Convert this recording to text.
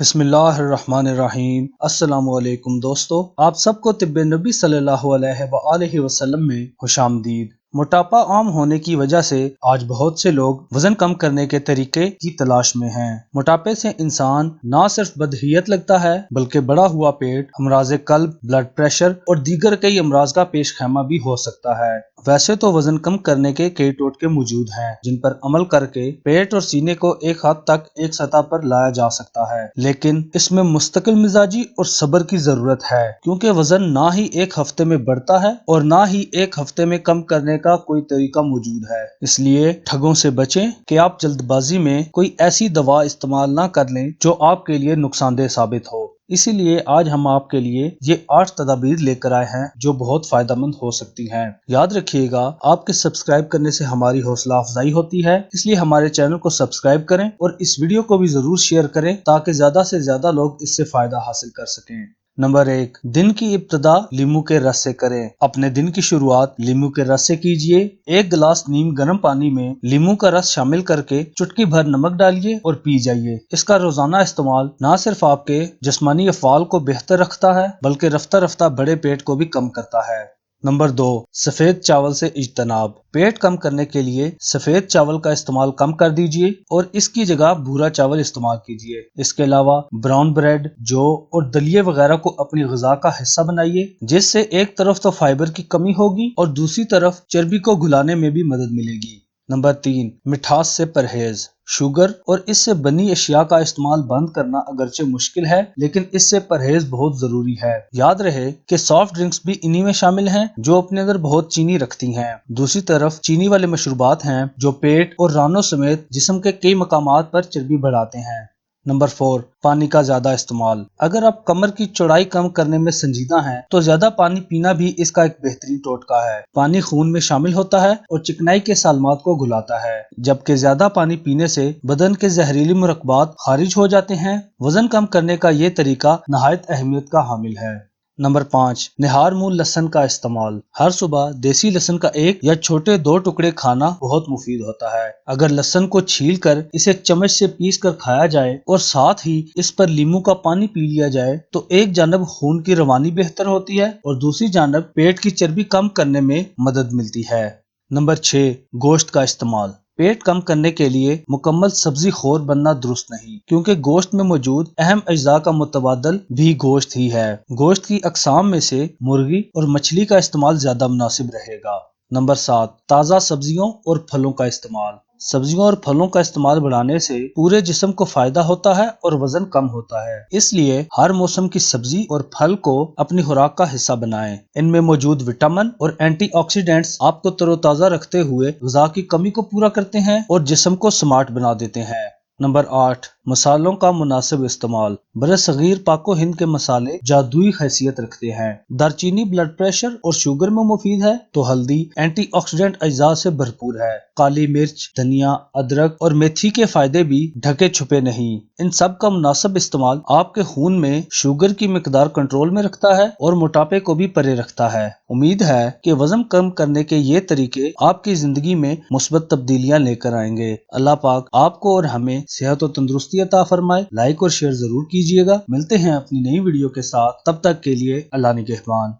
बिस्मिल्लाहिर्रहमानिर्रहीम। अस्सलामुअलैकुम दोस्तों, आप सबको तिब्बे-नबी सल्लल्लाहु अलैहि वआलिहि वसल्लम में खुशामदीद। मोटापा आम होने की वजह से आज बहुत से लोग वजन कम करने के तरीके की तलाश में हैं। मोटापे से इंसान न सिर्फ बदहियत लगता है बल्कि बढ़ा हुआ पेट, अमराज़े कल्ब, ब्लड प्रेशर और दीगर कई अमराज का पेश खैमा भी हो सकता है। वैसे तो वजन कम करने के कई टोटके मौजूद हैं जिन पर अमल करके पेट और सीने को एक हद तक एक सतह पर लाया जा सकता है, लेकिन इसमें मुस्तकिल मिजाजी और सब्र की जरूरत है, क्योंकि वजन ना ही एक हफ्ते में बढ़ता है और ना ही एक हफ्ते में कम करने का कोई तरीका मौजूद है। इसलिए ठगों से बचें कि आप जल्दबाजी में कोई ऐसी दवा इस्तेमाल ना कर लें जो आपके लिए नुकसानदेह साबित हो। इसीलिए आज हम आपके लिए ये 8 तदाबीर लेकर आए हैं जो बहुत फायदेमंद हो सकती हैं। याद रखिएगा, आपके सब्सक्राइब करने से हमारी हौसला अफजाई होती है, इसलिए हमारे चैनल को सब्सक्राइब करें और इस वीडियो को भी जरूर शेयर करें ताकि ज्यादा से ज्यादा लोग इससे फायदा हासिल कर सकें। नंबर 1, दिन की इब्तिदा लीमू के रस से करें। अपने दिन की शुरुआत लीमू के रस से कीजिए। 1 गिलास नीम गर्म पानी में लीमू का रस शामिल करके चुटकी भर नमक डालिए और पी जाइए। इसका रोजाना इस्तेमाल न सिर्फ आपके जिस्मानी अफ़आल को बेहतर रखता है बल्कि रफ्ता रफ्ता बड़े पेट को भी कम करता है। नंबर 2, सफेद चावल से इज्तनाब। पेट कम करने के लिए सफेद चावल का इस्तेमाल कम कर दीजिए और इसकी जगह भूरा चावल इस्तेमाल कीजिए। इसके अलावा ब्राउन ब्रेड, जौ और दलिए वगैरह को अपनी ग़िज़ा का हिस्सा बनाइए, जिससे एक तरफ तो फाइबर की कमी होगी और दूसरी तरफ चर्बी को घुलाने में भी मदद मिलेगी। नंबर 3, मिठास से परहेज। शुगर और इससे बनी अशिया का इस्तेमाल बंद करना अगरचे मुश्किल है, लेकिन इससे परहेज बहुत जरूरी है। याद रहे कि सॉफ्ट ड्रिंक्स भी इन्हीं में शामिल हैं जो अपने अंदर बहुत चीनी रखती हैं। दूसरी तरफ चीनी वाले मशरूबात हैं जो पेट और रानों समेत जिस्म के कई मकामात पर चर्बी बढ़ाते हैं। नंबर 4, पानी का ज्यादा इस्तेमाल। अगर आप कमर की चौड़ाई कम करने में संजीदा हैं तो ज्यादा पानी पीना भी इसका एक बेहतरीन टोटका है। पानी खून में शामिल होता है और चिकनाई के सालमात को घुलाता है, जबकि ज्यादा पानी पीने से बदन के जहरीली मुरक्बात खारिज हो जाते हैं। वजन कम करने का ये तरीका नहायत अहमियत का हामिल है। नंबर 5, निहार मुंह लहसुन का इस्तेमाल। हर सुबह देसी लहसुन का 1 या छोटे 2 टुकड़े खाना बहुत मुफीद होता है। अगर लहसुन को छील कर इसे चम्मच से पीस कर खाया जाए और साथ ही इस पर लीमू का पानी पी लिया जाए तो एक जानब खून की रवानी बेहतर होती है और दूसरी जानब पेट की चर्बी कम करने में मदद मिलती है। नंबर 6, गोश्त का इस्तेमाल। पेट कम करने के लिए मुकम्मल सब्जी खोर बनना दुरुस्त नहीं, क्योंकि गोश्त में मौजूद अहम अज्जा का मुतबादल भी गोश्त ही है। गोश्त की अकसाम में से मुर्गी और मछली का इस्तेमाल ज्यादा मुनासिब रहेगा। नंबर 7, ताज़ा सब्जियों और फलों का इस्तेमाल। सब्जियों और फलों का इस्तेमाल बढ़ाने से पूरे जिस्म को फायदा होता है और वजन कम होता है। इसलिए हर मौसम की सब्जी और फल को अपनी खुराक का हिस्सा बनाएं। इनमें मौजूद विटामिन और एंटीऑक्सीडेंट्स आपको तरोताजा रखते हुए ग़िज़ा की कमी को पूरा करते हैं और जिस्म को स्मार्ट बना देते हैं। नंबर 8, मसालों का मुनासिब इस्तेमाल। बरसगीर पाको हिंद के मसाले जादुई हैसियत रखते हैं। दारचीनी ब्लड प्रेशर और शुगर में मुफीद है तो हल्दी एंटीऑक्सीडेंट अज्जा से भरपूर है। काली मिर्च, धनिया, अदरक और मेथी के फायदे भी ढके छुपे नहीं। इन सब का मुनासिब इस्तेमाल आपके खून में शुगर की मिकदार कंट्रोल में रखता है और मोटापे को भी परे रखता है। उम्मीद है कि वजन कम करने के ये तरीके आपकी जिंदगी में मुस्बत तब्दीलियां लेकर आएंगे। अल्लाह पाक आपको और हमें सेहत और तंदुरुस्ती अता फरमाए। लाइक और शेयर जरूर कीजिएगा। मिलते हैं अपनी नई वीडियो के साथ, तब तक के लिए अल्लाह निगहबान।